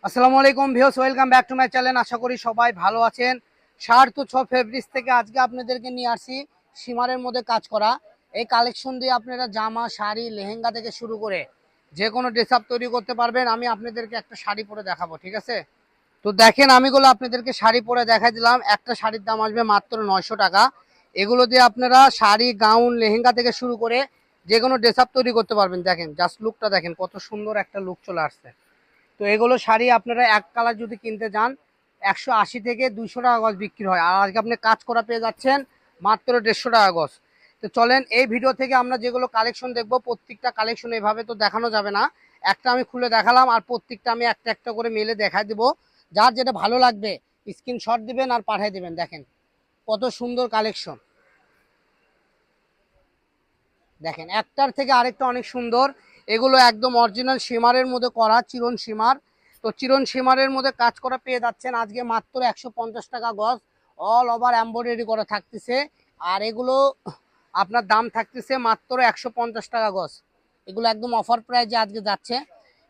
আসসালামু আলাইকুম viewers, welcome back to my channel. আশা করি সবাই ভালো আছেন। 6 ফেব্রিক্স থেকে আজকে আপনাদেরকে নিয়ে আসি সীমারের মধ্যে কাজ করা এই কালেকশন দিয়ে আপনারা জামা, শাড়ি, লেহেঙ্গা থেকে শুরু করে যে কোনো ড্রেস আপ তৈরি করতে পারবেন। আমি আপনাদেরকে একটা শাড়ি পরে দেখাবো, ঠিক আছে? তো দেখেন, আমিগুলো আপনাদেরকে শাড়ি পরে দেখাই দিলাম। একটা শাড়ির দাম আসবে মাত্র 900 টাকা। এগুলো দিয়ে আপনারা শাড়ি, গাউন, লেহেঙ্গা থেকে শুরু করে যে কোনো ড্রেস আপ তৈরি করতে পারবেন। দেখেন জাস্ট লুকটা দেখেন, কত সুন্দর একটা লুক চলে আসছে। তো এগুলো শাড়ি আপনারা এক কালার যদি কিনতে যান 180 থেকে 200 টাকা গজ বিক্রি হয়, আর আজকে আপনি কাজ করা পেয়ে যাচ্ছেন মাত্র 150 টাকা গজ। তো চলেন এই ভিডিও থেকে আমরা যেগুলো কালেকশন দেখবো, প্রত্যেকটা কালেকশন এভাবে তো দেখানো যাবে না। একটা আমি খুলে দেখালাম, আর প্রত্যেকটা আমি একটা একটা করে মেলে দেখাই দেবো। যার যেটা ভালো লাগবে স্ক্রিনশট দিবেন আর পাঠিয়ে দিবেন। দেখেন কত সুন্দর কালেকশন, দেখেন একটার থেকে আরেকটা অনেক সুন্দর। এগুলো একদম অরিজিনাল সীমারের মধ্যে করা, চিরন সীমার। তো চিরন সীমারের মধ্যে কাজ করা পেয়ে যাচ্ছেন আজকে মাত্র 150 টাকা গজ। অল ওভার এমব্রয়ডারি করা থাকতেছে। আর এগুলো আপনার দাম থাকতেছে মাত্র 150 টাকা গজ। এগুলো একদম অফার প্রাইজে আজকে যাচ্ছে।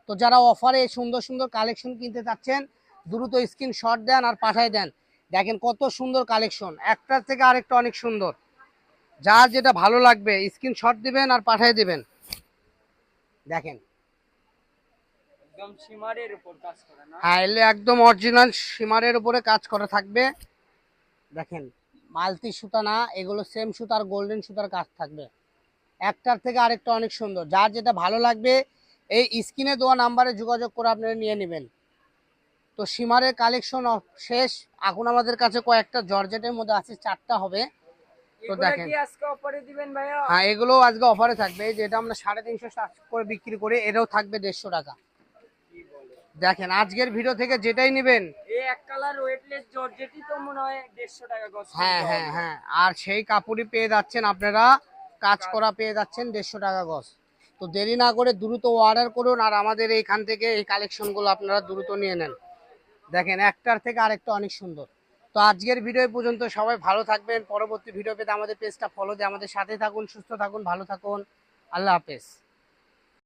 তো যারা অফারে সুন্দর সুন্দর কালেকশন কিনতে চাচ্ছেন দ্রুত স্ক্রিনশট দেন আর পাঠিয়ে দেন। দেখেন কত সুন্দর কালেকশন, একটার থেকে আরেকটা অনেক সুন্দর। যার যেটা ভালো লাগবে স্ক্রিনশট দিবেন আর পাঠিয়ে দিবেন। দেখেন একদম সীমারের উপর কাজ করে না। হ্যাঁ, এলে একদম অরিজিনাল সীমারের উপরে কাজ করা থাকবে। দেখেন মাল্টি সুতা না, এগুলো সেম সুতার গোল্ডেন সুতার কাজ থাকবে। একটার থেকে আরেকটা অনেক সুন্দর। যার যেটা ভালো লাগবে এই স্ক্রিনে দেওয়া নাম্বারে যোগাযোগ করে আপনারা নিয়ে নেবেন। তো সীমারের কালেকশন শেষ। এখন আমাদের কাছে কয়েকটা জর্জেটের মধ্যে আছে, 4টা হবে। তো এগুলা দেখেন, কি আজকে অফারে দিবেন ভাইয়া? হ্যাঁ এগুলো আজকে অফারে থাকবে। যেটা আমরা 350 করে বিক্রি করি, এটাও থাকবে 150 টাকা। কি বলে? দেখেন আজকের ভিডিও থেকে যেটাই নেবেন, এই এক কালার ওয়েটলেস জর্জেটই তো মনে হয় 150 টাকা গজ করে হ্যাঁ পাওয়া হ্যাঁ যায়। হ্যাঁ, আর সেই কাপড়ই পেয়ে যাচ্ছেন আপনারা কাজ করা পেয়ে যাচ্ছেন 150 টাকা গজ। তো দেরি না করে দ্রুত অর্ডার করুন, আর আমাদের এইখান থেকে এই কালেকশনগুলো আপনারা দ্রুত নিয়ে নেন। দেখেন একটার থেকে আরেকটা অনেক সুন্দর। তো আজকের ভিডিও পর্যন্ত, সবাই ভালো থাকবেন। পরবর্তী ভিডিও পেতে আমাদের পেজটা ফলো দিয়ে আমাদের সাথে থাকুন। সুস্থ থাকুন, ভালো থাকুন। আল্লাহ হাফেজ।